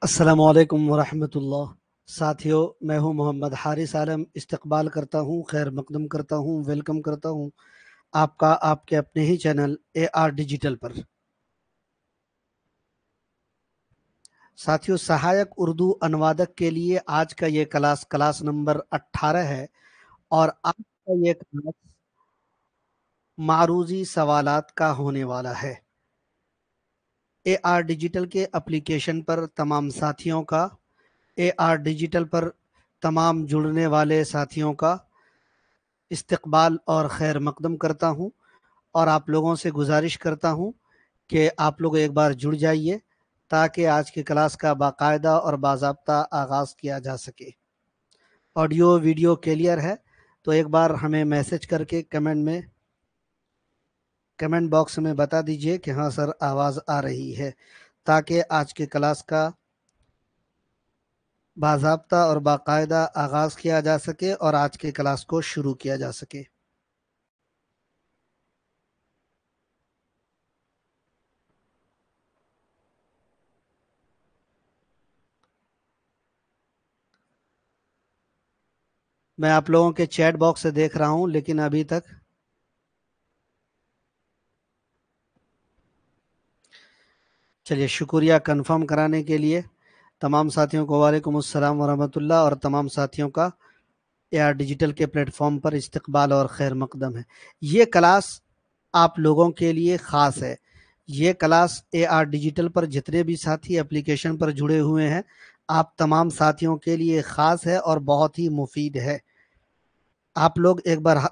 अस्सलामुअलैकुम वरहमतुल्लाह। साथियों, मैं हूं मोहम्मद हारिस आलम। इस्तकबाल करता हूं, खैर मकदम करता हूं, वेलकम करता हूं आपका आपके अपने ही चैनल AR डिजिटल पर। साथियों, सहायक उर्दू अनुवादक के लिए आज का ये क्लास नंबर 18 है और आज का ये क्लास मारूजी सवालात का होने वाला है। AR डिजिटल के एप्लीकेशन पर तमाम साथियों का, AR डिजिटल पर तमाम जुड़ने वाले साथियों का इस्तकबाल और खैर मकदम करता हूँ और आप लोगों से गुजारिश करता हूँ कि आप लोग एक बार जुड़ जाइए ताकि आज की क्लास का बाकायदा और बाज़ाब्ता आगाज़ किया जा सके। ऑडियो वीडियो क्लियर है तो एक बार हमें मैसेज करके कमेंट बॉक्स में बता दीजिए कि हाँ सर, आवाज़ आ रही है, ताकि आज की क्लास का बाज़ाब्ता और बाकायदा आगाज़ किया जा सके और आज की क्लास को शुरू किया जा सके। मैं आप लोगों के चैट बॉक्स से देख रहा हूं, लेकिन अभी तक चलिए, शुक्रिया कंफर्म कराने के लिए। तमाम साथियों को वालेकुम अस्सलाम वरहमतुल्लाह और तमाम साथियों का AR डिजिटल के प्लेटफॉर्म पर इस्तकबाल और खैर मकदम है। ये क्लास आप लोगों के लिए ख़ास है। ये क्लास AR डिजिटल पर जितने भी साथी एप्लीकेशन पर जुड़े हुए हैं, आप तमाम साथियों के लिए ख़ास है और बहुत ही मुफीद है। आप लोग एक बार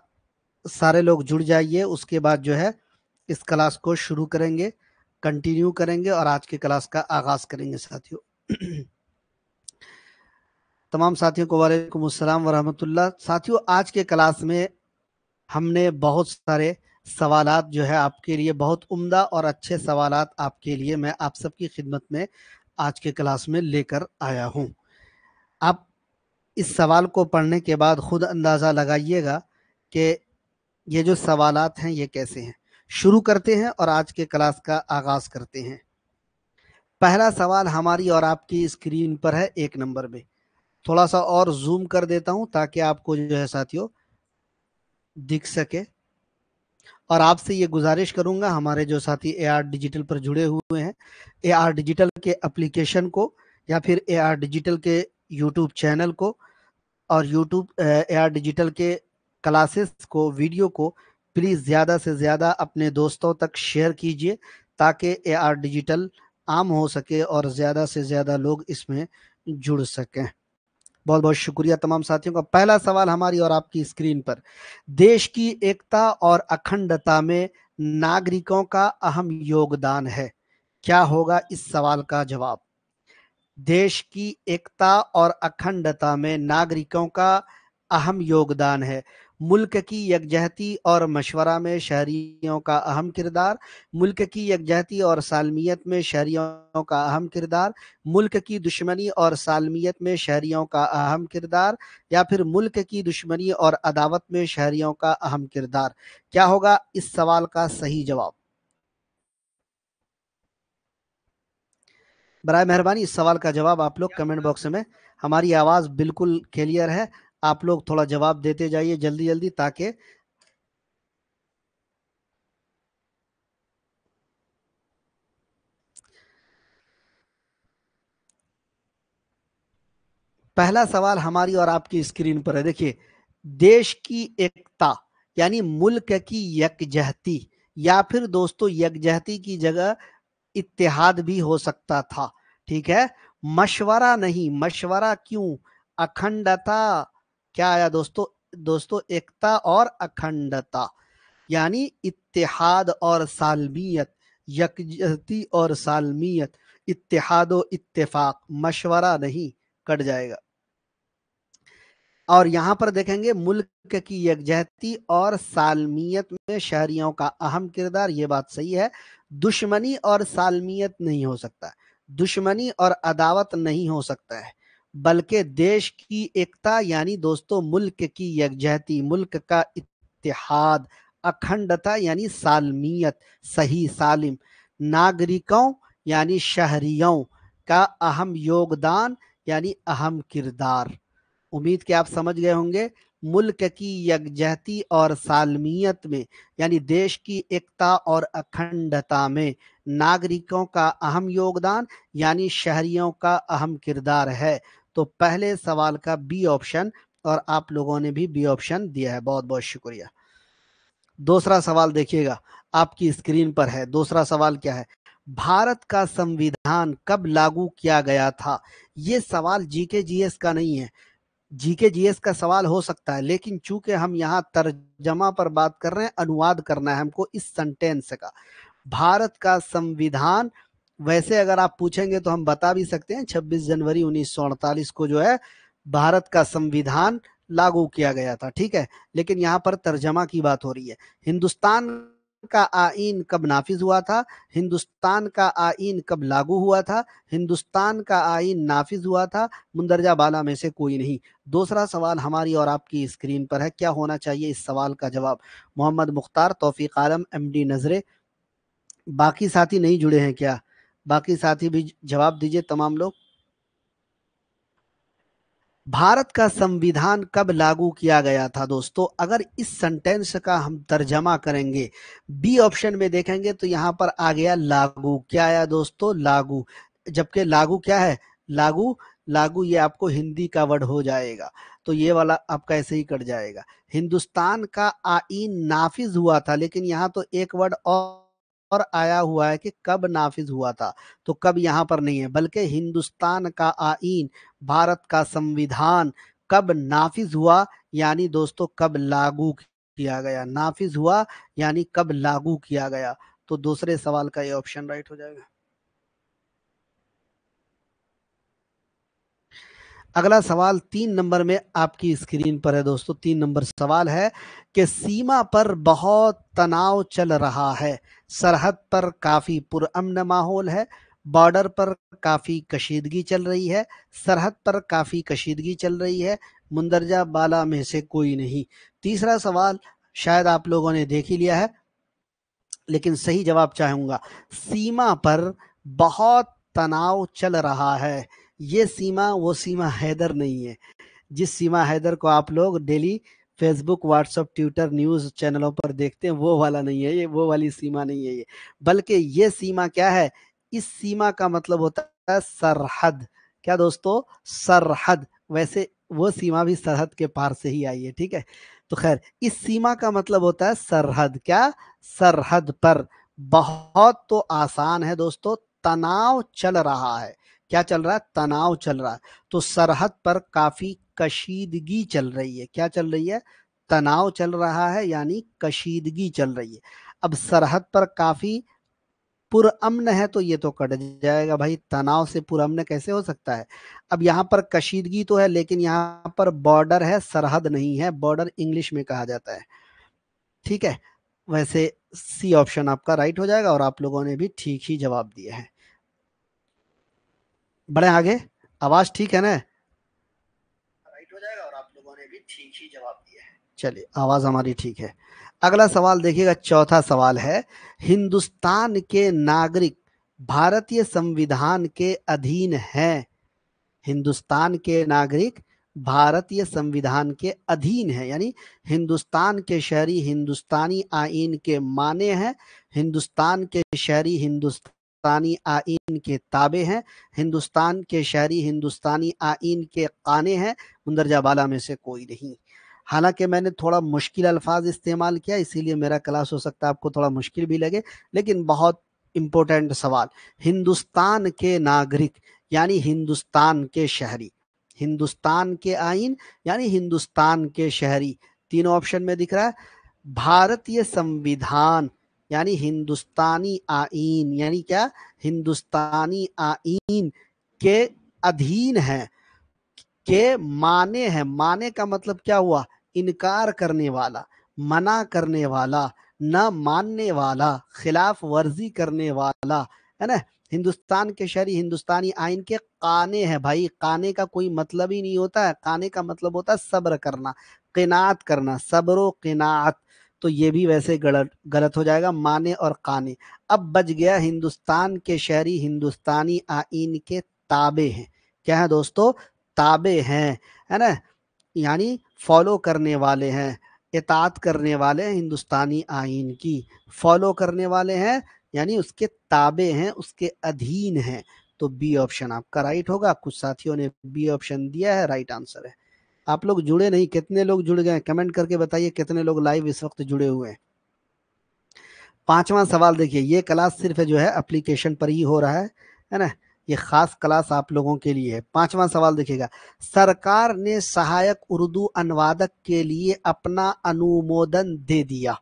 सारे लोग जुड़ जाइए, उसके बाद जो है इस क्लास को शुरू करेंगे, कंटिन्यू करेंगे और आज की क्लास का आगाज़ करेंगे साथियों। तमाम साथियों को वालेकुम अस्सलाम वरहमतुल्लाह। साथियों, आज के क्लास में हमने बहुत सारे सवालात जो है आपके लिए, बहुत उम्दा और अच्छे सवालात आपके लिए मैं आप सबकी खिदमत में आज के क्लास में लेकर आया हूं। आप इस सवाल को पढ़ने के बाद खुद अंदाज़ा लगाइएगा कि ये जो सवालात हैं ये कैसे हैं। शुरू करते हैं और आज के क्लास का आगाज़ करते हैं। पहला सवाल हमारी और आपकी स्क्रीन पर है 1 नंबर में। थोड़ा सा और जूम कर देता हूं ताकि आपको जो है साथियों दिख सके। और आपसे ये गुजारिश करूंगा, हमारे जो साथी AR डिजिटल पर जुड़े हुए हैं, AR डिजिटल के एप्लीकेशन को या फिर AR डिजिटल के यूट्यूब चैनल को और यूट्यूब AR डिजिटल के क्लासेस को, वीडियो को प्लीज़ ज़्यादा से ज़्यादा अपने दोस्तों तक शेयर कीजिए ताकि AR डिजिटल आम हो सके और ज़्यादा से ज़्यादा लोग इसमें जुड़ सकें। बहुत बहुत शुक्रिया तमाम साथियों का। पहला सवाल हमारी और आपकी स्क्रीन पर, देश की एकता और अखंडता में नागरिकों का अहम योगदान है। क्या होगा इस सवाल का जवाब? देश की एकता और अखंडता में नागरिकों का अहम योगदान है। मुल्क की यकजहती और मशवरा में शहरियों का अहम किरदार। मुल्क की यकजहती और सालमियत में शहरियों का अहम किरदार। मुल्क की दुश्मनी और सालमियत में शहरियों का अहम किरदार, या फिर मुल्क की दुश्मनी और अदावत में शहरियों का अहम किरदार। क्या होगा इस सवाल का सही जवाब? बराए मेहरबानी इस सवाल का जवाब आप लोग कमेंट बॉक्स में, हमारी आवाज़ बिल्कुल क्लियर है, आप लोग थोड़ा जवाब देते जाइए जल्दी जल्दी ताकि पहला सवाल हमारी और आपकी स्क्रीन पर है। देखिए, देश की एकता यानी मुल्क की यकजहती, या फिर दोस्तों यकजहती की जगह इत्तेहाद भी हो सकता था। ठीक है, मशवरा नहीं। मशवरा क्यों? अखंडता। क्या आया दोस्तों? दोस्तों एकता और अखंडता यानी इत्तेहाद और सालमियत, यकजहती और सालमियत, इत्तेहाद और इत्तेफाक, मशवरा नहीं, कट जाएगा। और यहां पर देखेंगे मुल्क की यकजहती और सालमियत में शहरियों का अहम किरदार, ये बात सही है। दुश्मनी और सालमियत नहीं हो सकता, दुश्मनी और अदावत नहीं हो सकता है, बल्कि देश की एकता यानी दोस्तों मुल्क की यकजहती, मुल्क का इत्तेहाद, अखंडता यानी सालमियत, सही सालिम, नागरिकों यानी शहरियों, का अहम योगदान यानी अहम किरदार। उम्मीद कि आप समझ गए होंगे। मुल्क की यकजहती और सालमियत में यानी देश की एकता और अखंडता में नागरिकों का अहम योगदान यानी शहरियों का अहम किरदार है। तो पहले सवाल का बी ऑप्शन, और आप लोगों ने भी बी ऑप्शन दिया है, बहुत बहुत शुक्रिया। दूसरा सवाल देखिएगा, आपकी स्क्रीन पर है। दूसरा सवाल क्या है? भारत का संविधान कब लागू किया गया था? ये सवाल जीके जीएस का नहीं है। जीके जीएस का सवाल हो सकता है, लेकिन चूंकि हम यहाँ तर्जमा पर बात कर रहे हैं, अनुवाद करना है हमको इस सेंटेंस का। भारत का संविधान, वैसे अगर आप पूछेंगे तो हम बता भी सकते हैं 26 जनवरी 1948 को जो है भारत का संविधान लागू किया गया था, ठीक है। लेकिन यहाँ पर तर्जमा की बात हो रही है। हिंदुस्तान का आईन कब नाफिज हुआ था? हिंदुस्तान का आईन कब लागू हुआ था? हिंदुस्तान का आईन नाफिज हुआ था? मुंदरजा बाला में से कोई नहीं। दूसरा सवाल हमारी और आपकी स्क्रीन पर है। क्या होना चाहिए इस सवाल का जवाब? मोहम्मद मुख्तार, तौफीक आलम, एमडी नजरे। बाकी साथी नहीं जुड़े हैं क्या? बाकी साथी भी जवाब दीजिए तमाम लोग। भारत का संविधान कब लागू किया गया था दोस्तों? अगर इस सेंटेंस का हम तर्जमा करेंगे, बी ऑप्शन में देखेंगे तो यहां पर आ गया लागू। क्या आया दोस्तों? लागू। जबकि लागू क्या है? लागू, लागू ये आपको हिंदी का वर्ड हो जाएगा, तो ये वाला आपका ऐसे ही कट जाएगा। हिंदुस्तान का आईन नाफिज हुआ था, लेकिन यहाँ तो एक वर्ड और आया हुआ है कि कब नाफिज हुआ था, तो कब यहाँ पर नहीं है, बल्कि हिंदुस्तान का आईन, भारत का संविधान कब नाफिज हुआ यानी दोस्तों कब लागू किया गया। नाफिज हुआ यानी कब लागू किया गया। तो दूसरे सवाल का ये ऑप्शन राइट हो जाएगा। अगला सवाल 3 नंबर में आपकी स्क्रीन पर है दोस्तों। 3 नंबर सवाल है कि सीमा पर बहुत तनाव चल रहा है, सरहद पर काफी पुरअमन माहौल है, बॉर्डर पर काफी कशीदगी चल रही है, सरहद पर काफी कशीदगी चल रही है, मुंदरजा बाला में से कोई नहीं। तीसरा सवाल शायद आप लोगों ने देख ही लिया है, लेकिन सही जवाब चाहूंगा। सीमा पर बहुत तनाव चल रहा है, ये सीमा वो सीमा हैदर नहीं है। जिस सीमा हैदर को आप लोग daily Facebook, WhatsApp, Twitter, news चैनलों पर देखते हैं, वो वाला नहीं है ये, वो वाली सीमा नहीं है ये। बल्कि ये सीमा क्या है? इस सीमा का मतलब होता है सरहद। क्या दोस्तों? सरहद। वैसे वो सीमा भी सरहद के पार से ही आई है, ठीक है। तो खैर, इस सीमा का मतलब होता है सरहद। क्या? सरहद पर बहुत तो आसान है दोस्तों, तनाव चल रहा है। क्या चल रहा है? तनाव चल रहा है। तो सरहद पर काफी कशीदगी चल रही है। क्या चल रही है? तनाव चल रहा है यानी कशीदगी चल रही है। अब सरहद पर काफी पुरअमन है तो ये तो कट जाएगा भाई, तनाव से पुरअमन कैसे हो सकता है? अब यहाँ पर कशीदगी तो है, लेकिन यहाँ पर बॉर्डर है, सरहद नहीं है। बॉर्डर इंग्लिश में कहा जाता है, ठीक है। वैसे सी ऑप्शन आपका राइट हो जाएगा, और आप लोगों ने भी ठीक ही जवाब दिए हैं। बढ़े आगे। आवाज ठीक है ना? राइट हो जाएगा, और आप लोगों ने भी ठीक ही जवाब दिया है। चलिए, आवाज हमारी ठीक है। अगला सवाल देखिएगा, चौथा सवाल है। हिंदुस्तान के नागरिक भारतीय संविधान के अधीन हैं। हिंदुस्तान के नागरिक भारतीय संविधान के अधीन है, यानी हिंदुस्तान के शहरी हिंदुस्तानी आईन के माने हैं, हिंदुस्तान के शहरी हिंदुस्तानी आईन के ताबे हैं, हिंदुस्तान के शहरी हिंदुस्तानी आईन के काने हैं, मुंदरजा बाला में से कोई नहीं। हालांकि मैंने थोड़ा मुश्किल अल्फाज इस्तेमाल किया, इसीलिए मेरा क्लास हो सकता है आपको थोड़ा मुश्किल भी लगे, लेकिन बहुत इंपॉर्टेंट सवाल। हिंदुस्तान के नागरिक यानी हिंदुस्तान के शहरी, हिंदुस्तान के आईन यानी हिंदुस्तान के शहरी। तीनों ऑप्शन में दिख रहा है। भारतीय संविधान यानी हिंदुस्तानी आईन, यानी क्या? हिंदुस्तानी आईन के अधीन है, के माने हैं। माने का मतलब क्या हुआ? इनकार करने वाला, मना करने वाला, न मानने वाला, खिलाफ वर्जी करने वाला, है ना। हिंदुस्तान के शहरी हिंदुस्तानी आइन के काने हैं भाई। काने का कोई मतलब ही नहीं होता है। काने का मतलब होता है सब्र करना, किनात करना, सब्र किनात। तो ये भी वैसे गलत हो जाएगा, माने और काने। अब बच गया हिंदुस्तान के शहरी हिंदुस्तानी आईन के ताबे हैं। क्या है दोस्तों? ताबे हैं, है ना, यानी फॉलो करने वाले हैं, इताअत करने वाले हैं हिंदुस्तानी आईन की, फॉलो करने वाले हैं यानी उसके ताबे हैं, उसके अधीन हैं। तो बी ऑप्शन आपका राइट होगा। कुछ साथियों ने बी ऑप्शन दिया है, राइट आंसर है। आप लोग जुड़े नहीं, कितने लोग जुड़ गए कमेंट करके बताइए, कितने लोग लाइव इस वक्त जुड़े हुए हैं। पांचवा सवाल देखिए, ये क्लास सिर्फ जो है एप्लीकेशन पर ही हो रहा है ना, ये खास क्लास आप लोगों के लिए है। पांचवा सवाल देखिएगा, सरकार ने सहायक उर्दू अनुवादक के लिए अपना अनुमोदन दे दिया।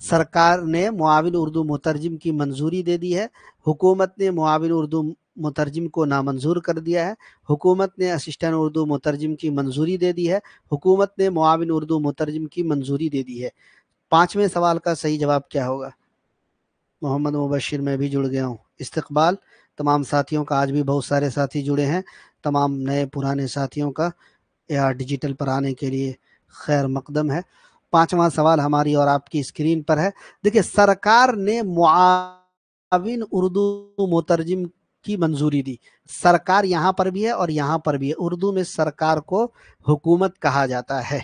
सरकार ने मुआविन उर्दू मुतरजिम की मंजूरी दे दी है, हुकूमत ने मुआविन उर्दू मुतरजिम को नामंजूर कर दिया है, हुकूमत ने असिस्टेंट उर्दू मुतरजिम की मंजूरी दे दी है, हुकूमत ने मुआविन उर्दू मुतरजिम की मंजूरी दे दी है। पांचवें सवाल का सही जवाब क्या होगा? मोहम्मद मुबशिर, मैं भी जुड़ गया हूँ। इस्तकबाल तमाम साथियों का, आज भी बहुत सारे साथी जुड़े हैं। तमाम नए पुराने साथियों का या डिजिटल पर आने के लिए खैर मकदम है। पांचवा सवाल हमारी और आपकी स्क्रीन पर है। देखिए, सरकार ने मुआविन उर्दू मुतरजिम की मंजूरी दी। सरकार यहाँ पर भी है और यहाँ पर भी है। उर्दू में सरकार को हुकूमत कहा जाता है,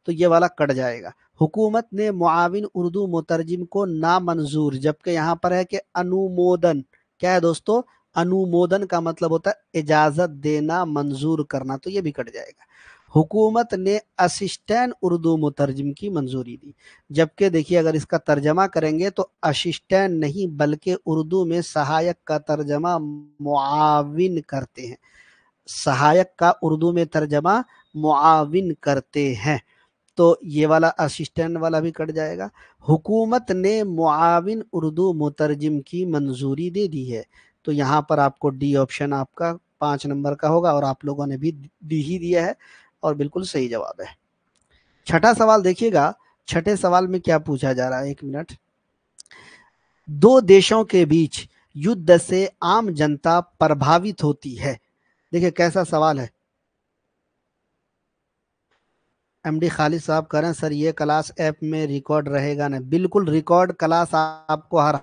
तो ये वाला कट जाएगा। हुकूमत ने मुआविन उर्दू मुतरजिम को नामंजूर, जबकि यहाँ पर है कि अनुमोदन। क्या है दोस्तों? अनुमोदन का मतलब होता है इजाजत देना, मंजूर करना, तो ये भी कट जाएगा। हुकूमत ने असिस्टेंट उर्दू मुतरजिम की मंजूरी दी, जबकि देखिए अगर इसका तर्जमा करेंगे तो असिस्टेंट नहीं बल्कि उर्दू में सहायक का तर्जमा मुआविन करते हैं। सहायक का उर्दू में तर्जमा मुआविन करते हैं, तो ये वाला असिस्टेंट वाला भी कट जाएगा। हुकूमत ने मुआविन उर्दू मुतरजिम की मंजूरी दे दी है, तो यहाँ पर आपको डी ऑप्शन आपका 5 नंबर का होगा, और आप लोगों ने भी डी ही दिया है और बिल्कुल सही जवाब है। छठा सवाल देखिएगा, छठे सवाल में क्या पूछा जा रहा है, एक मिनट। दो देशों के बीच युद्ध से आम जनता प्रभावित होती है। देखिए कैसा सवाल है। एमडी खालिद साहब कह रहे हैं सर ये क्लास ऐप में रिकॉर्ड रहेगा ना? बिल्कुल रिकॉर्ड क्लास आपको हर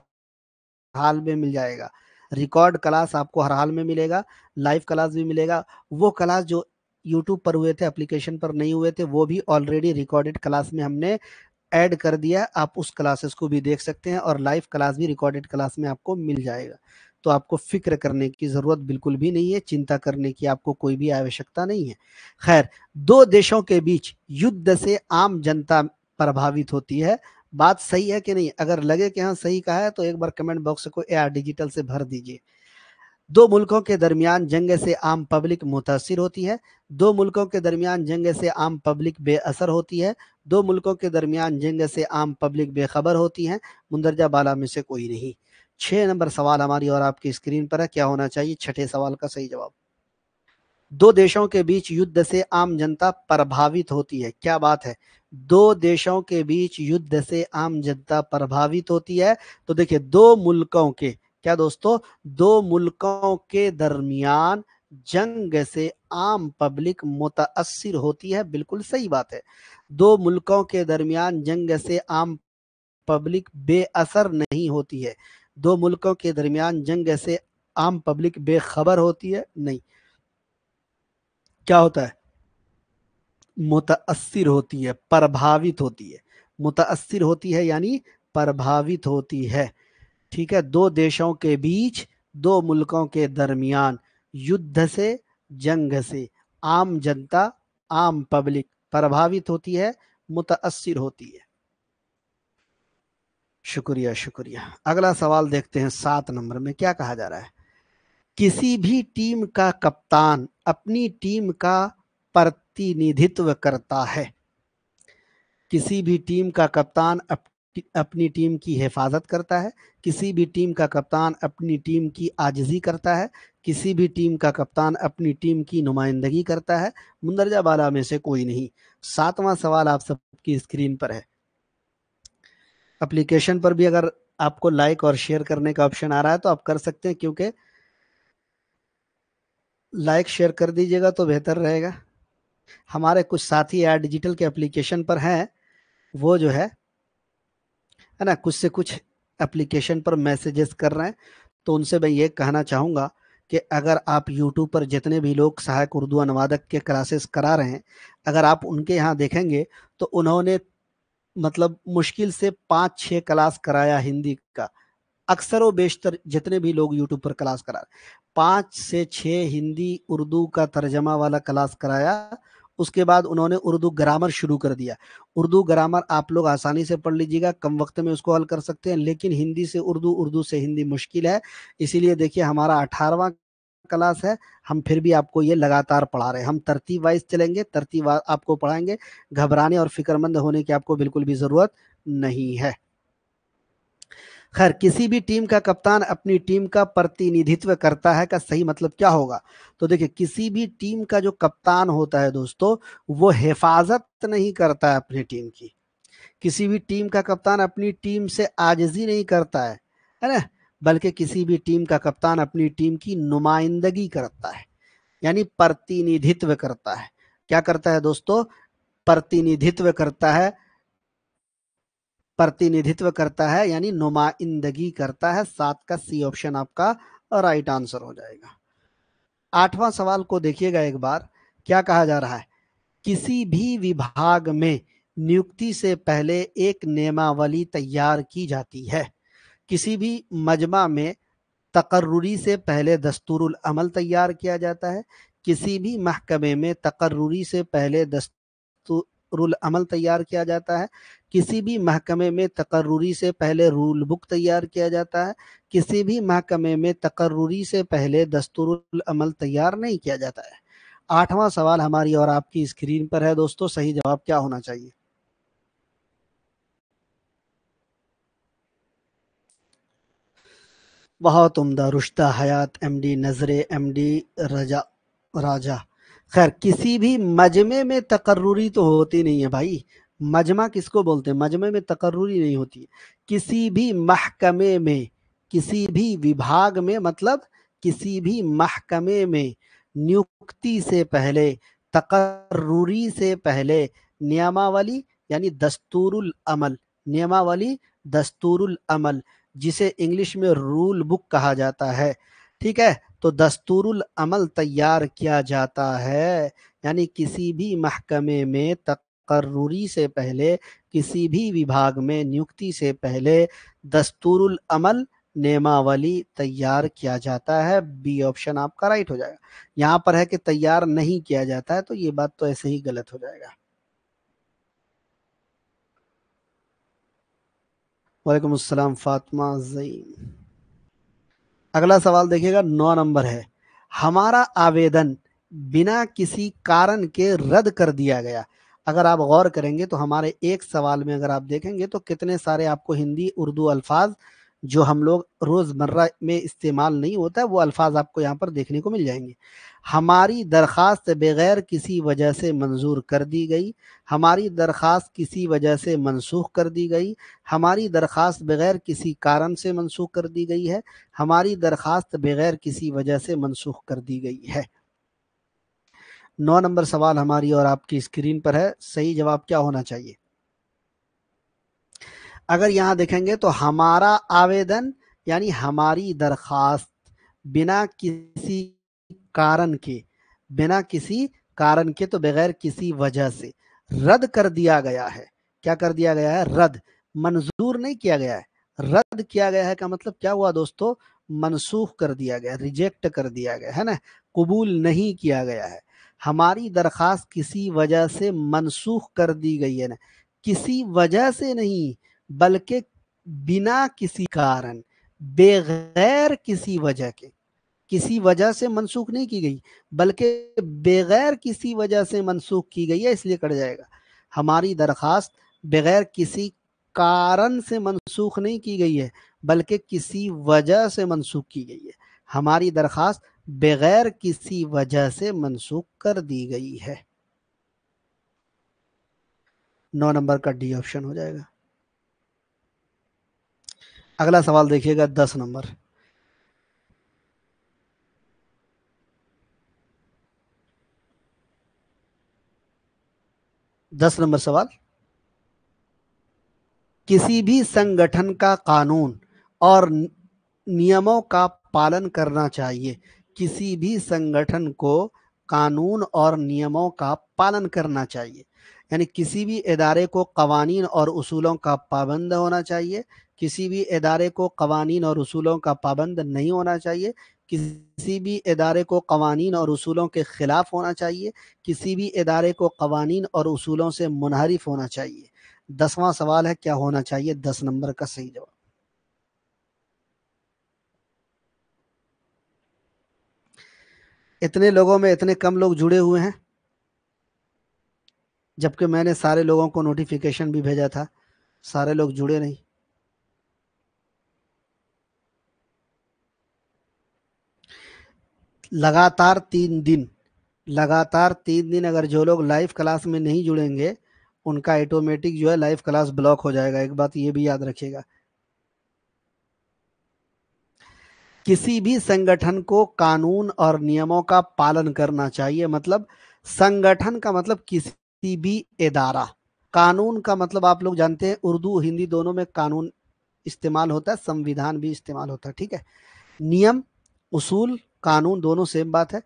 हाल में मिल जाएगा। रिकॉर्ड क्लास आपको हर हाल में मिलेगा, लाइव क्लास भी मिलेगा। वो क्लास जो यूट्यूब पर हुए थे, एप्लीकेशन पर नहीं हुए थे, वो भी ऑलरेडी रिकॉर्डेड क्लास में हमने ऐड कर दिया। आप उस क्लासेस को भी देख सकते हैं और लाइव क्लास भी रिकॉर्डेड क्लास में आपको मिल जाएगा। तो आपको फिक्र करने की जरूरत बिल्कुल भी नहीं है, चिंता करने की आपको कोई भी आवश्यकता नहीं है। खैर, दो देशों के बीच युद्ध से आम जनता प्रभावित होती है। बात सही है कि नहीं? अगर लगे कि हाँ सही कहा है तो एक बार कमेंट बॉक्स को एआर डिजिटल से भर दीजिए। दो मुल्कों के दरमियान जंग से आम पब्लिक मुतासिर होती है। दो मुल्कों के दरमियान जंग से आम पब्लिक बेअसर होती है। दो मुल्कों के दरमियान जंग से आम पब्लिक बेखबर होती है। मुंदरजा बाला में से कोई नहीं। 6 नंबर सवाल हमारी और आपकी स्क्रीन पर है। क्या होना चाहिए छठे सवाल का सही जवाब? दो देशों के बीच युद्ध से आम जनता प्रभावित होती है। क्या बात है, दो देशों के बीच युद्ध से आम जनता प्रभावित होती है। तो देखिए, दो मुल्कों के, क्या दोस्तों, दो मुल्कों के दरमियान जंग से आम पब्लिक मुतासिर होती है। बिल्कुल सही बात है। दो मुल्कों के दरमियान जंग से आम पब्लिक बेअसर नहीं होती है। दो मुल्कों के दरमियान जंग से आम पब्लिक बेखबर होती है, नहीं। क्या होता है? मुतासिर होती है, प्रभावित होती है। मुतासिर होती है यानी प्रभावित होती है। ठीक है, दो देशों के बीच, दो मुल्कों के दरमियान युद्ध से, जंग से आम जनता, आम पब्लिक प्रभावित होती है, मुतासिर होती है। शुक्रिया शुक्रिया। अगला सवाल देखते हैं 7 नंबर में क्या कहा जा रहा है। किसी भी टीम का कप्तान अपनी टीम का प्रतिनिधित्व करता है। किसी भी टीम का कप्तान अपनी टीम की हिफाजत करता है। किसी भी टीम का कप्तान अपनी टीम की आजिज़ी करता है। किसी भी टीम का कप्तान अपनी टीम की नुमाइंदगी करता है। मुंदरजा बाला में से कोई नहीं। 7वां सवाल आप सबकी स्क्रीन पर है। एप्लीकेशन पर भी अगर आपको लाइक और शेयर करने का ऑप्शन आ रहा है तो आप कर सकते हैं, क्योंकि लाइक शेयर कर दीजिएगा तो बेहतर रहेगा। हमारे कुछ साथी यार डिजिटल के एप्लीकेशन पर हैं, वो जो है है ना, कुछ से कुछ एप्लीकेशन पर मैसेजेस कर रहे हैं। तो उनसे मैं ये कहना चाहूँगा कि अगर आप यूट्यूब पर जितने भी लोग सहायक उर्दू अनुवादक के क्लासेस करा रहे हैं, अगर आप उनके यहाँ देखेंगे तो उन्होंने मतलब मुश्किल से 5-6 क्लास कराया हिंदी का। अक्सर व बेशतर जितने भी लोग यूट्यूब पर क्लास करा रहे, 5 से 6 हिंदी उर्दू का तर्जमा वाला क्लास कराया। उसके बाद उन्होंने उर्दू ग्रामर शुरू कर दिया। उर्दू ग्रामर आप लोग आसानी से पढ़ लीजिएगा, कम वक्त में उसको हल कर सकते हैं, लेकिन हिंदी से उर्दू, उर्दू से हिंदी मुश्किल है। इसीलिए देखिए हमारा 18वां क्लास है, हम फिर भी आपको ये लगातार पढ़ा रहे हैं। हम तरतीब वाइज चलेंगे, तरतीब आपको पढ़ाएंगे। घबराने और फिक्रमंद होने की आपको बिल्कुल भी जरूरत नहीं है। खैर, किसी भी टीम का कप्तान अपनी टीम का प्रतिनिधित्व करता है का सही मतलब क्या होगा? तो देखिए, किसी भी टीम का जो कप्तान होता है दोस्तों, वो हिफाजत नहीं करता है अपनी टीम की। किसी भी टीम का कप्तान अपनी टीम से आजिजी नहीं करता है ना? बल्कि किसी भी टीम का कप्तान अपनी टीम की नुमाइंदगी करता है, यानी प्रतिनिधित्व करता है। क्या करता है दोस्तों? प्रतिनिधित्व करता है। प्रतिनिधित्व करता है यानी नुमाइंदगी करता है। 7 का सी ऑप्शन आपका राइट आंसर हो जाएगा। 8वां सवाल को देखिएगा एक बार, क्या कहा जा रहा है? किसी भी विभाग में नियुक्ति से पहले एक नियमावली तैयार की जाती है। किसी भी मजमा में तकर्रुरी से पहले दस्तूरुल अमल तैयार किया जाता है। किसी भी महकमे में तकर्रुरी से पहले दस्तूरुल अमल तैयार किया जाता है। किसी भी महकमे में तकर्रुरी से पहले रूल बुक तैयार किया जाता है। किसी भी महकमे में तकर्रुरी से पहले दस्तूरुल अमल तैयार नहीं किया जाता है। 8वां सवाल हमारी और आपकी स्क्रीन पर है दोस्तों, सही जवाब क्या होना चाहिए? बहुत उम्दा, रुश्ता हयात एमडी, नजरे एमडी, रजा राजा। खैर, किसी भी मजमे में तकर्रुरी तो होती नहीं है भाई। मजमा किसको बोलते हैं? मजमे में तकर्रुरी नहीं होती है। किसी भी महकमे में, किसी भी विभाग में, मतलब किसी भी महकमे में नियुक्ति से पहले, तकर्रुरी से पहले नियमावली यानी दस्तूरुल अमल, नियमावली दस्तूरुल अमल, जिसे इंग्लिश में रूल बुक कहा जाता है, ठीक है? तो दस्तूरुल अमल तैयार किया जाता है, यानी किसी भी महकमे में तकर्रुरी से पहले, किसी भी विभाग में नियुक्ति से पहले दस्तूरुल अमल, नियमावली तैयार किया जाता है। बी ऑप्शन आपका राइट हो जाएगा। यहाँ पर है कि तैयार नहीं किया जाता है, तो ये बात तो ऐसे ही गलत हो जाएगा। वालेकुम अस्सलाम फातिमा ज़ईन। अगला सवाल देखिएगा, 9 नंबर है। हमारा आवेदन बिना किसी कारण के रद्द कर दिया गया। अगर आप गौर करेंगे तो हमारे एक सवाल में अगर आप देखेंगे तो कितने सारे आपको हिंदी उर्दू अल्फाज जो हम लोग रोजमर्रा में इस्तेमाल नहीं होता है, वो अल्फाज आपको यहाँ पर देखने को मिल जाएंगे। हमारी दरखास्त बगैर किसी वजह से मंजूर कर दी गई। हमारी दरखास्त किसी वजह से मनसूख कर दी गई। हमारी दरखास्त बगैर किसी कारण से मनसूख कर दी गई है। हमारी दरखास्त बगैर किसी वजह से मनसूख कर दी गई है। 9 नंबर सवाल हमारी और आपकी स्क्रीन पर है, सही जवाब क्या होना चाहिए? अगर यहां देखेंगे तो हमारा आवेदन यानी हमारी दरखास्त बिना किसी कारण के, बिना किसी कारण के तो बगैर किसी वजह से रद्द कर दिया गया है। क्या कर दिया गया है? रद्द, मंजूर नहीं किया गया है। रद्द किया गया है का मतलब क्या हुआ दोस्तों? मनसूख कर दिया गया, रिजेक्ट कर दिया गया है ना, कबूल नहीं किया गया है। हमारी दरखास्त किसी वजह से मनसूख कर दी गई है ना, किसी वजह से नहीं, बल्कि बिना किसी कारण, बगैर किसी वजह के, किसी वजह से मनसूख नहीं की गई बल्कि बगैर किसी वजह से मनसूख की गई है, इसलिए कट जाएगा। हमारी दरखास्त बगैर किसी कारण से मनसूख नहीं की गई है बल्कि किसी वजह से मनसूख की गई है। हमारी दरखास्त बगैर किसी वजह से मनसूख कर दी गई है। 9 नंबर का डी ऑप्शन हो जाएगा। अगला सवाल देखिएगा, 10 नंबर। 10 नंबर सवाल, किसी भी संगठन का कानून और नियमों का पालन करना चाहिए। किसी भी संगठन को कानून और नियमों का पालन करना चाहिए, यानी किसी भी इदारे को कवानीन और उसूलों का पाबंद होना चाहिए। किसी भी इदारे को कवानीन और उसूलों का पाबंद नहीं होना चाहिए। किसी भी इदारे को कवानीन और उसूलों के खिलाफ होना चाहिए। किसी भी इदारे को कवानीन और उसूलों से मुनहरिफ होना चाहिए। 10वां सवाल है, क्या होना चाहिए 10 नंबर का सही जवाब। इतने लोगों में इतने कम लोग जुड़े हुए हैं, जबकि मैंने सारे लोगों को नोटिफिकेशन भी भेजा था, सारे लोग जुड़े नहीं। लगातार 3 दिन, लगातार 3 दिन अगर जो लोग लाइव क्लास में नहीं जुड़ेंगे, उनका ऑटोमेटिक जो है लाइव क्लास ब्लॉक हो जाएगा। एक बात ये भी याद रखिएगा। किसी भी संगठन को कानून और नियमों का पालन करना चाहिए, मतलब संगठन का मतलब किसी भी इदारा। कानून का मतलब आप लोग जानते हैं, उर्दू हिंदी दोनों में कानून इस्तेमाल होता है, संविधान भी इस्तेमाल होता है, ठीक है। नियम, उसूल, कानून दोनों सेम बात है।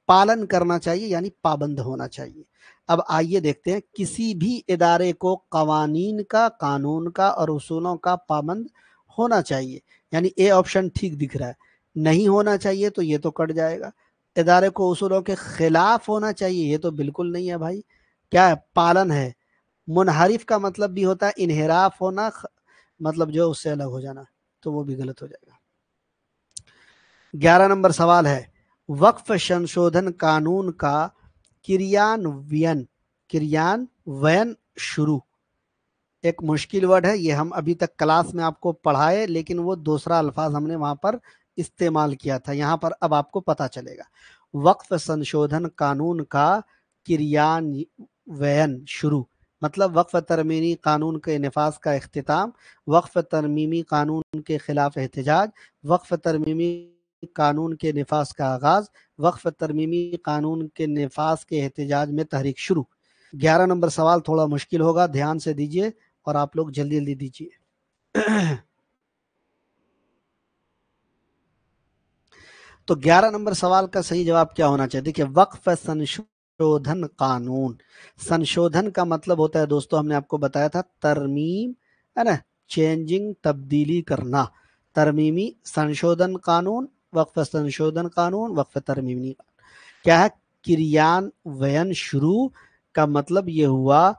पालन करना चाहिए यानी पाबंद होना चाहिए। अब आइए देखते हैं, किसी भी इदारे को कवानीन का, कानून का और उसूलों का पाबंद होना चाहिए, यानी ए ऑप्शन ठीक दिख रहा है। नहीं होना चाहिए तो ये तो कट जाएगा। इदारे को उसूलों के खिलाफ होना चाहिए, ये तो बिल्कुल नहीं है भाई। क्या है? पालन है। मुनहरिफ का मतलब भी होता है इनहिराफ होना, मतलब जो उससे अलग हो जाना, तो वो भी गलत हो जाएगा। 11 नंबर सवाल है, वक्फ संशोधन कानून का क्रियान्वयन, क्रियान्वयन शुरू। एक मुश्किल वर्ड है ये, हम अभी तक क्लास में आपको पढ़ाए, लेकिन वो दूसरा अल्फाज हमने वहां पर इस्तेमाल किया था, यहां पर अब आपको पता चलेगा। वक्फ संशोधन कानून का क्रियान्वयन शुरू, मतलब वक्फ तरमीमी कानून के नफाज का इख्तिताम, वक्फ तरमीमी कानून के खिलाफ एहतजाज, वक्फ तरमीमी कानून के नफाज का आगाज, वक्फ तरमीमी कानून के नफाज के एहतजाज में तहरीक शुरू। 11 नंबर सवाल थोड़ा मुश्किल होगा, ध्यान से दीजिए और आप लोग जल्दी जल्दी दीजिए। तो 11 नंबर सवाल का सही जवाब क्या होना चाहिए? देखिए, वक्फ संशोधन कानून, संशोधन का मतलब होता है दोस्तों, हमने आपको बताया था तरमीम, है ना, चेंजिंग, तब्दीली करना। तरमीमी संशोधन कानून, वक्फ संशोधन कानून, वक्फ तरमीमी। क्या है? क्रियान्वयन शुरू का मतलब ये हुआ,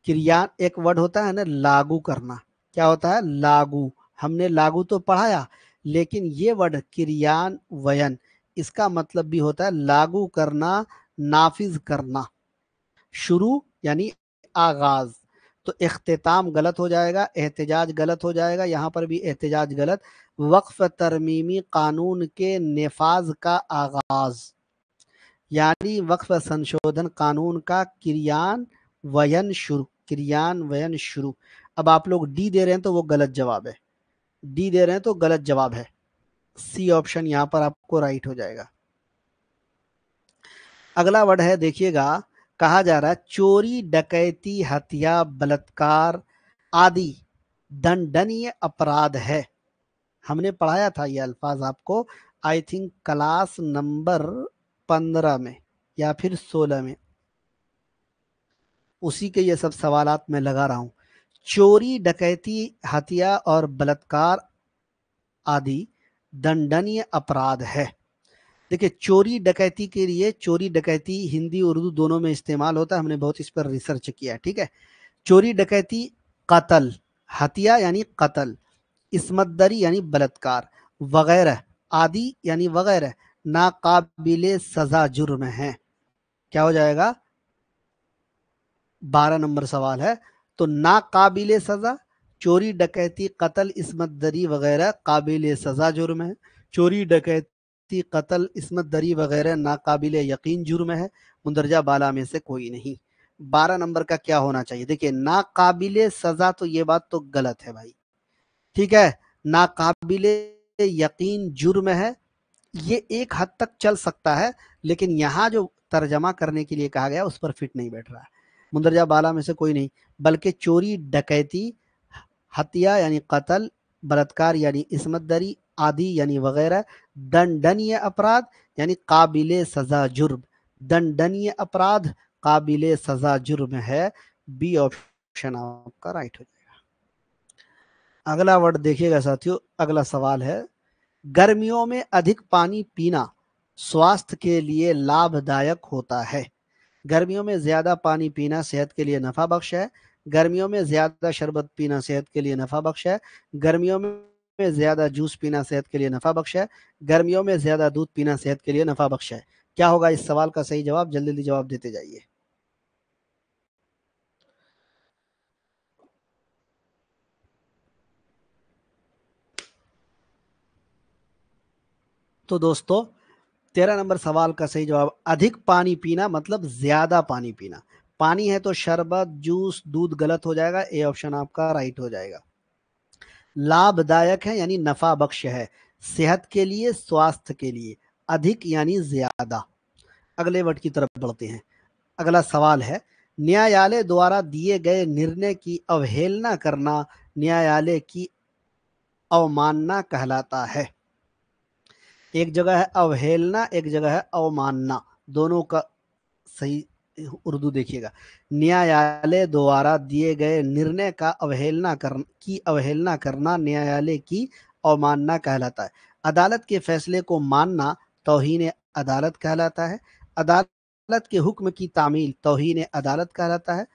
क्रिया एक वर्ड होता है ना, लागू करना। क्या होता है? लागू। हमने लागू तो पढ़ाया, लेकिन ये वर्ड क्रियान्वयन, इसका मतलब भी होता है लागू करना, नाफिज करना। शुरू यानी आगाज, तो इख्तिताम गलत हो जाएगा, एहतजाज गलत हो जाएगा, यहां पर भी एहतजाज गलत। वक्फ तरमीमी कानून के नफाज का आगाज, यानी वक्फ संशोधन कानून का क्रियान्वयन शुरू, क्रियान्वयन शुरू। अब आप लोग डी दे रहे हैं तो वो गलत जवाब है, डी दे रहे हैं तो गलत जवाब है, सी ऑप्शन यहां पर आपको राइट हो जाएगा। अगला वर्ड है, देखिएगा, कहा जा रहा है चोरी, डकैती, हत्या, बलात्कार आदि दंडनीय अपराध है। हमने पढ़ाया था ये अल्फाज आपको, आई थिंक क्लास नंबर 15 में या फिर 16 में, उसी के ये सब सवालात मैं लगा रहा हूं। चोरी, डकैती, हत्या और बलात्कार आदि दंडनीय अपराध है। देखिए, चोरी डकैती के लिए, चोरी डकैती हिंदी उर्दू दोनों में इस्तेमाल होता है, हमने बहुत इस पर रिसर्च किया है, ठीक है। चोरी डकैती, कत्ल, हत्या यानी कत्ल, इस्मतदरी यानी बलात्कार, वगैरह, आदि यानी वगैरह नाकाबिले सजा जुर्म है। क्या हो जाएगा? 12 नंबर सवाल है, तो नाकाबिले सजा, चोरी डकैती कत्ल इस्मत दरी वगैरह काबिल सजा जुर्म है। चोरी डकैती कत्ल इस्मत दरी वगैरह नाकाबिल यकीन जुर्म है, मुंदरजा बाला में से कोई नहीं। 12 नंबर का क्या होना चाहिए? देखिए, नाकाबिल सजा, तो ये बात तो गलत है भाई, ठीक है। नाकाबिल यकीन जुर्म है, ये एक हद तक चल सकता है, लेकिन यहां जो तर्जमा करने के लिए कहा गया उस पर फिट नहीं बैठ रहा है। मुंदरजा बाला में से कोई नहीं, बल्कि चोरी डकैती हत्या यानी कत्ल, बलात्कार यानी इस्मत दरी, आदि यानी वगैरह, दंडनीय अपराध यानी काबिले सजा जुर्म, दंडनीय अपराध काबिले सजा जुर्म है। बी ऑप्शन आपका राइट हो जाएगा। अगला वर्ड देखिएगा साथियों, अगला सवाल है, गर्मियों में अधिक पानी पीना स्वास्थ्य के लिए लाभदायक होता है। गर्मियों में ज्यादा पानी पीना सेहत के लिए नफा बख्श है। गर्मियों में ज्यादा शरबत पीना सेहत के लिए नफा बख्श है। गर्मियों में ज्यादा जूस पीना सेहत के लिए नफा बख्श है। गर्मियों में ज्यादा दूध पीना सेहत के लिए नफा बख्श है। क्या होगा इस सवाल का सही जवाब? जल्दी जल्दी जवाब देते जाइए। तो दोस्तों 13 नंबर सवाल का सही जवाब अधिक पानी पीना मतलब ज्यादा पानी पीना। पानी है तो शरबत, जूस, दूध गलत हो जाएगा। ए ऑप्शन आपका राइट हो जाएगा। लाभदायक है यानी नफा बख्श है, सेहत के लिए, स्वास्थ्य के लिए। अधिक यानी ज्यादा। अगले वर्ड की तरफ बढ़ते हैं। अगला सवाल है, न्यायालय द्वारा दिए गए निर्णय की अवहेलना करना न्यायालय की अवमानना कहलाता है। एक जगह है अवहेलना, एक जगह है अवमानना, दोनों का सही उर्दू देखिएगा। न्यायालय द्वारा दिए गए निर्णय का अवहेलना करना न्यायालय की अवमानना कहलाता है। अदालत के फैसले को मानना तौहीन अदालत कहलाता है। अदालत के हुक्म की तामील तौहीन अदालत कहलाता है।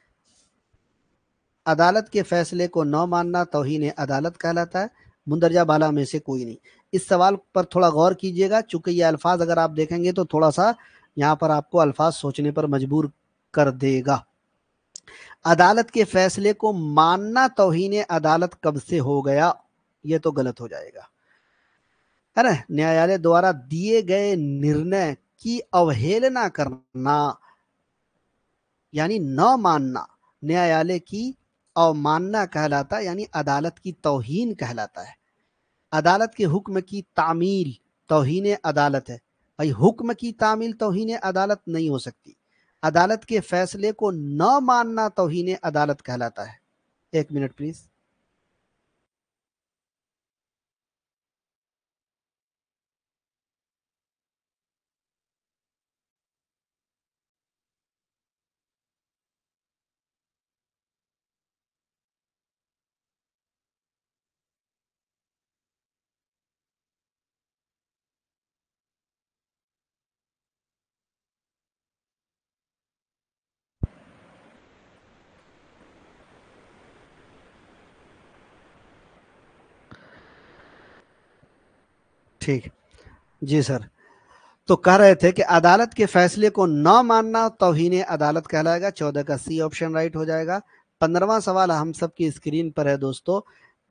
अदालत के फैसले को न मानना तौहीन अदालत कहलाता है। मुंदरजा बाला में से कोई नहीं। इस सवाल पर थोड़ा गौर कीजिएगा, चूंकि ये अल्फाज अगर आप देखेंगे तो थोड़ा सा यहाँ पर आपको अल्फाज सोचने पर मजबूर कर देगा। अदालत के फैसले को मानना तौहीन अदालत कब से हो गया? ये तो गलत हो जाएगा, है ना। न्यायालय द्वारा दिए गए निर्णय की अवहेलना करना यानी न मानना न्यायालय की अवमानना कहलाता है, यानी अदालत की तौहीन कहलाता है। अदालत के हुक्म की तामील तौहीन अदालत है। भाई हुक्म की तामील तौहीन अदालत नहीं हो सकती। अदालत के फैसले को न मानना तौहीन अदालत कहलाता है। एक मिनट प्लीज। ठीक, जी सर। तो कह रहे थे कि अदालत के फैसले को न मानना तौहीन अदालत कहलाएगा। 14 का सी ऑप्शन राइट हो जाएगा। 15वां सवाल हम सबकी स्क्रीन पर है दोस्तों।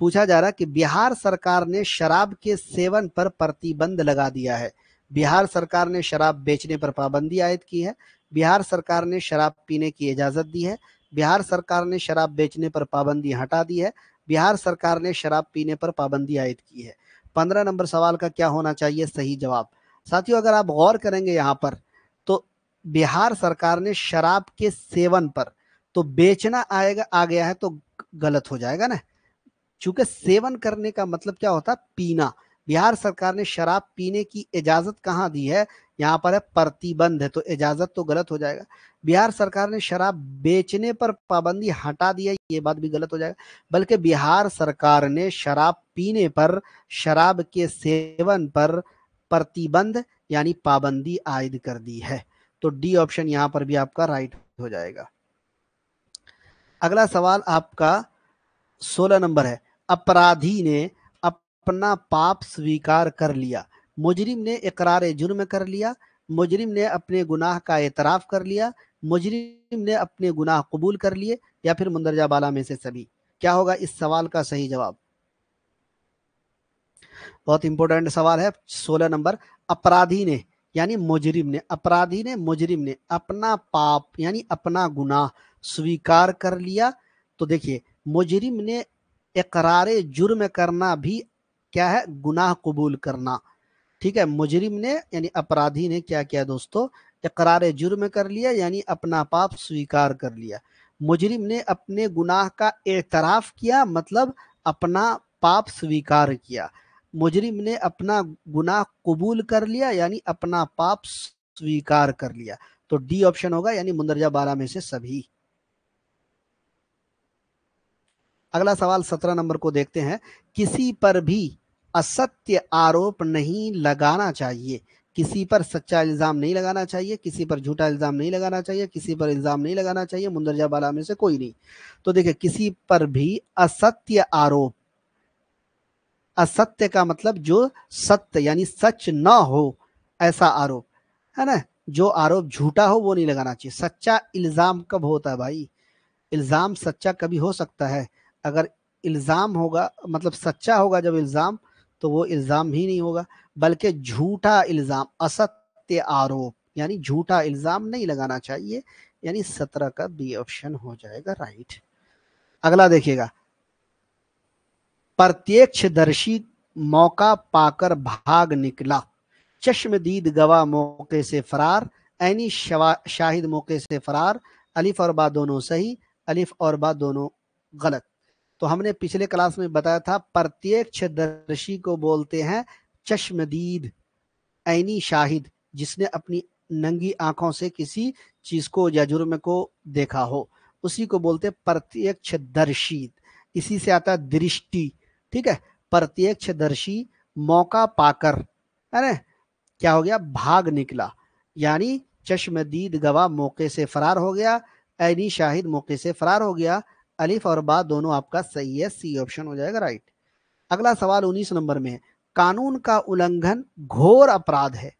पूछा जा रहा है कि बिहार सरकार ने शराब के सेवन पर प्रतिबंध लगा दिया है। बिहार सरकार ने शराब बेचने पर पाबंदी आयद की है। बिहार सरकार ने शराब पीने की इजाजत दी है। बिहार सरकार ने शराब बेचने पर पाबंदी हटा दी है। बिहार सरकार ने शराब पीने पर पाबंदी आयद की है। 15 नंबर सवाल का क्या होना चाहिए सही जवाब? साथियों अगर आप गौर करेंगे यहाँ पर, तो बिहार सरकार ने शराब के सेवन पर, तो बेचना आएगा आ गया है तो गलत हो जाएगा ना। चूंकि सेवन करने का मतलब क्या होता है? पीना। बिहार सरकार ने शराब पीने की इजाजत कहाँ दी है? यहाँ पर है प्रतिबंध है, तो इजाजत तो गलत हो जाएगा। बिहार सरकार ने शराब बेचने पर पाबंदी हटा दी है, ये बात भी गलत हो जाएगा। बल्कि बिहार सरकार ने शराब पीने पर, शराब के सेवन पर प्रतिबंध यानी पाबंदी आयद कर दी है। तो डी ऑप्शन यहां पर भी आपका राइट हो जाएगा। अगला सवाल आपका 16 नंबर है, अपराधी ने अपना पाप स्वीकार कर लिया। मुजरिम ने इकरार जुर्म कर लिया। मुजरिम ने अपने गुनाह का एतराफ कर लिया। मुजरिम ने अपने गुनाह कबूल कर लिए, या फिर मुंदरजा बाला में से सभी। क्या होगा इस सवाल का सही जवाब? बहुत इंपॉर्टेंट सवाल है। 16 नंबर, अपराधी ने यानी मुजरिम ने, अपराधी ने मुजरिम ने अपना पाप यानी अपना गुनाह स्वीकार कर लिया। तो देखिए मुजरिम ने इकरार जुर्म करना भी क्या है? गुनाह कबूल करना। ठीक है, मुजरिम ने यानी अपराधी ने क्या किया दोस्तों? इकरार जुर्म कर लिया यानी अपना पाप स्वीकार कर लिया। मुजरिम ने अपने गुनाह का एतराफ किया, मतलब अपना पाप स्वीकार किया। मुजरिम ने अपना गुनाह कबूल कर लिया यानी अपना पाप स्वीकार कर लिया। तो डी ऑप्शन होगा यानी मुंदरजा 12 में से सभी। अगला सवाल 17 नंबर को देखते हैं। किसी पर भी असत्य आरोप नहीं लगाना चाहिए। किसी पर सच्चा इल्जाम नहीं लगाना चाहिए, किसी पर झूठा इल्जाम नहीं लगाना चाहिए, किसी पर इल्जाम नहीं लगाना चाहिए, मुंदरजा बाला में से कोई नहीं। तो देखिए, किसी पर भी असत्य आरोप, असत्य का मतलब जो सत्य यानी सच ना हो ऐसा आरोप, है ना। जो आरोप झूठा हो वो नहीं लगाना चाहिए। सच्चा इल्जाम कब होता है भाई? इल्जाम सच्चा कभी हो सकता है। अगर इल्जाम होगा मतलब सच्चा होगा जब इल्जाम, तो वो इल्जाम ही नहीं होगा, बल्कि झूठा इल्जाम, असत्य आरोप यानी झूठा इल्जाम नहीं लगाना चाहिए। यानी 17 का बी ऑप्शन हो जाएगा राइट। अगला देखिएगा। प्रत्यक्षदर्शी मौका पाकर भाग निकला, चश्मदीद गवाह मौके से फरार, ऐनी शाहिद मौके से फरार। अलिफ और बा दोनों सही, अलिफ और बा दोनों गलत। तो हमने पिछले क्लास में बताया था प्रत्यक्षदर्शी को बोलते हैं चश्मदीद, ऐनी शाहिद, जिसने अपनी नंगी आंखों से किसी चीज को या जुर्म को देखा हो, उसी को बोलते हैं प्रत्यक्षदर्शी। इसी से आता है दृष्टि। ठीक है, प्रत्यक्षदर्शी मौका पाकर, है ना, क्या हो गया? भाग निकला, यानी चश्मदीद गवाह मौके से फरार हो गया, ऐनी शाहिद मौके से फरार हो गया। अलिफ और बा दोनों आपका सही है, सी ऑप्शन हो जाएगा राइट। अगला सवाल 19 नंबर में है। कानून का उल्लंघन घोर अपराध है,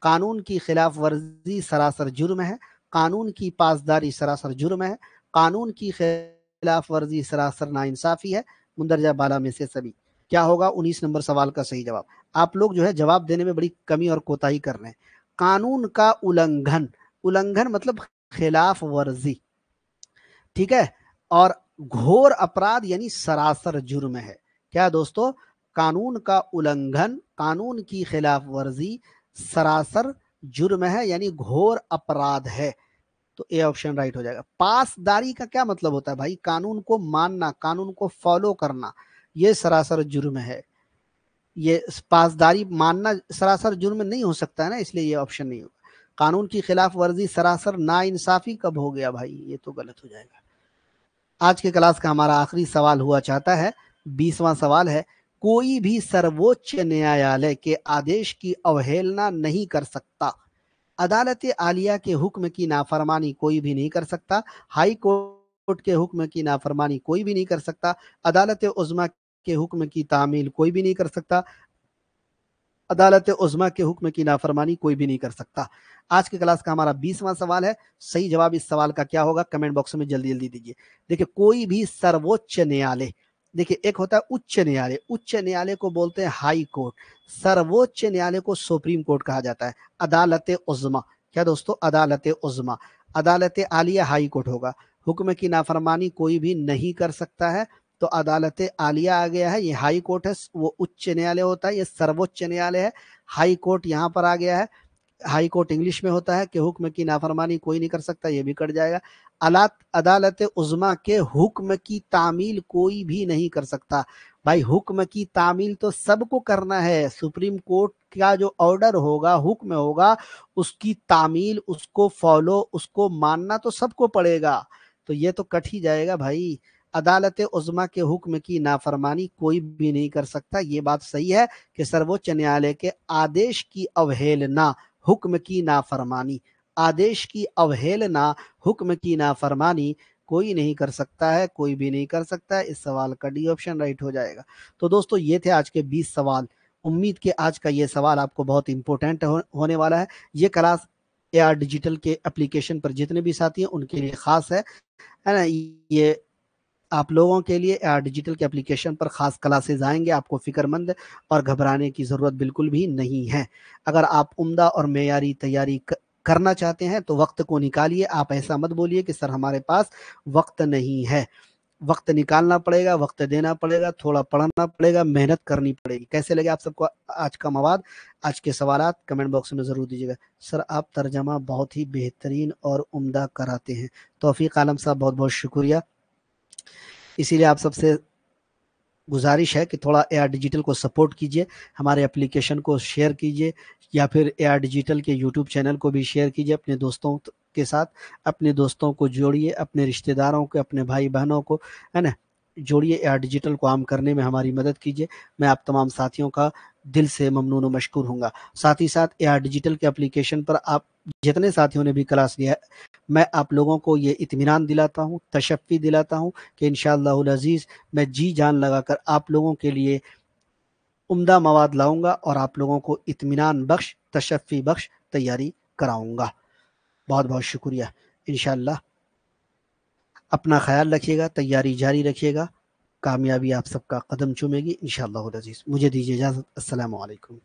कानून की खिलाफ वर्जी सरासर जुर्म है, कानून की पासदारी सरासर जुर्म है, कानून की खिलाफ वर्जी सरासर नाइंसाफी है। मुंदरजा बाला में से सभी। क्या होगा 19 नंबर सवाल का सही जवाब? आप लोग जो है जवाब देने में बड़ी कमी और कोताही कर रहे हैं। कानून का उल्लंघन, उल्लंघन मतलब खिलाफ वर्जी, ठीक है, और घोर अपराध यानी सरासर जुर्म है। क्या दोस्तों? कानून का उल्लंघन, कानून की खिलाफ वर्जी सरासर जुर्म है यानी घोर अपराध है। तो ए ऑप्शन राइट हो जाएगा। पासदारी का क्या मतलब होता है भाई? कानून को मानना, कानून को फॉलो करना, ये सरासर जुर्म है। ये पासदारी मानना सरासर जुर्म नहीं हो सकता है ना, इसलिए ये ऑप्शन नहीं होगा। कानून की खिलाफ वर्जी सरासर नाइंसाफी कब हो गया भाई? ये तो गलत हो जाएगा। आज के क्लास का हमारा आखिरी सवाल हुआ चाहता है, 20वां सवाल है। कोई भी सर्वोच्च न्यायालय के आदेश की अवहेलना नहीं कर सकता। अदालत आलिया के हुक्म की नाफरमानी कोई भी नहीं कर सकता। हाई कोर्ट के हुक्म की नाफरमानी कोई भी नहीं कर सकता। अदालत उज़्मा के हुक्म की तामील कोई भी नहीं कर सकता। अदालत उज़्मा के हुक्म की नाफरमानी कोई भी नहीं कर सकता। आज के क्लास का हमारा 20वां सवाल है। सही जवाब इस सवाल का क्या होगा? कमेंट बॉक्स में जल्दी जल्दी दीजिए। देखिए, कोई भी सर्वोच्च न्यायालय, देखिए एक होता है उच्च न्यायालय, उच्च न्यायालय को बोलते हैं हाई कोर्ट, सर्वोच्च न्यायालय को सुप्रीम कोर्ट कहा जाता है। अदालत उज़्मा, क्या दोस्तों? अदालत उज़्मा। अदालत आलिया हाई कोर्ट होगा। हुक्म की नाफरमानी कोई भी नहीं कर सकता है, तो अदालत आलिया आ गया है, ये हाई कोर्ट है, वो उच्च न्यायालय होता है, ये सर्वोच्च न्यायालय है। हाई कोर्ट यहाँ पर आ गया है। हाई कोर्ट इंग्लिश में होता है कि हुक्म की नाफरमानी कोई नहीं कर सकता, ये भी कट जाएगा। अदालत उज़्मा के हुक्म की तामील कोई भी नहीं कर सकता। भाई हुक्म की तामील तो सबको करना है। सुप्रीम कोर्ट का जो ऑर्डर होगा, हुक्म होगा, उसकी तामील, उसको फॉलो, उसको मानना तो सबको पड़ेगा। तो ये तो कट ही जाएगा भाई। अदालत उज़्मा के हुक्म की नाफरमानी कोई भी नहीं कर सकता। ये बात सही है कि सर्वोच्च न्यायालय के आदेश की अवहेलना, हुक्म की नाफरमानी, आदेश की अवहेलना, हुक्म की नाफरमानी कोई नहीं कर सकता है, कोई भी नहीं कर सकता है। इस सवाल का डी ऑप्शन राइट हो जाएगा। तो दोस्तों, ये थे आज के 20 सवाल। उम्मीद के आज का ये सवाल आपको बहुत इंपॉर्टेंट होने वाला है। ये क्लास एआर डिजिटल के एप्लीकेशन पर जितने भी साथी हैं उनके लिए खास है ना। ये आप लोगों के लिए डिजिटल के एप्लीकेशन पर खास क्लासेस आएंगे, आपको फिक्रमंद और घबराने की ज़रूरत बिल्कुल भी नहीं है। अगर आप उम्दा और मेयारी तैयारी करना चाहते हैं तो वक्त को निकालिए। आप ऐसा मत बोलिए कि सर हमारे पास वक्त नहीं है। वक्त निकालना पड़ेगा, वक्त देना पड़ेगा, थोड़ा पढ़ना पड़ेगा, मेहनत करनी पड़ेगी। कैसे लगे आप सबको आज का मवाद, आज के सवालात? कमेंट बॉक्स में ज़रूर दीजिएगा। सर आप तर्जमा बहुत ही बेहतरीन और उम्दा कराते हैं। तौफीक आलम साहब बहुत बहुत शुक्रिया। इसीलिए आप सबसे गुजारिश है कि थोड़ा एआर डिजिटल को सपोर्ट कीजिए, हमारे एप्लीकेशन को शेयर कीजिए, या फिर एआर डिजिटल के यूट्यूब चैनल को भी शेयर कीजिए अपने दोस्तों के साथ। अपने दोस्तों को जोड़िए, अपने रिश्तेदारों को, अपने भाई बहनों को, है ना, जोड़िए, एआर डिजिटल को आम करने में हमारी मदद कीजिए। मैं आप तमाम साथियों का दिल से ममनून व मशकूर हूँगा। साथ ही साथ एआर डिजिटल के एप्लीकेशन पर आप जितने साथियों ने भी क्लास लिया है, मैं आप लोगों को ये इत्मीनान दिलाता हूँ, तशफ़ी दिलाता हूँ कि इंशाअल्लाहुल अज़ीज़ मैं जी जान लगाकर आप लोगों के लिए उम्दा मवाद लाऊँगा और आप लोगों को इत्मीनान बख्श, तशफ़ी बख्श तैयारी कराऊँगा। बहुत-बहुत शुक्रिया। इंशाअल्लाह अपना ख़्याल रखिएगा, तैयारी जारी रखिएगा, कामयाबी आप सबका कदम चूमेगी इंशाअल्लाहुल अज़ीज़। मुझे दीजिए इजाज़त। अस्सलामु अलैकुम।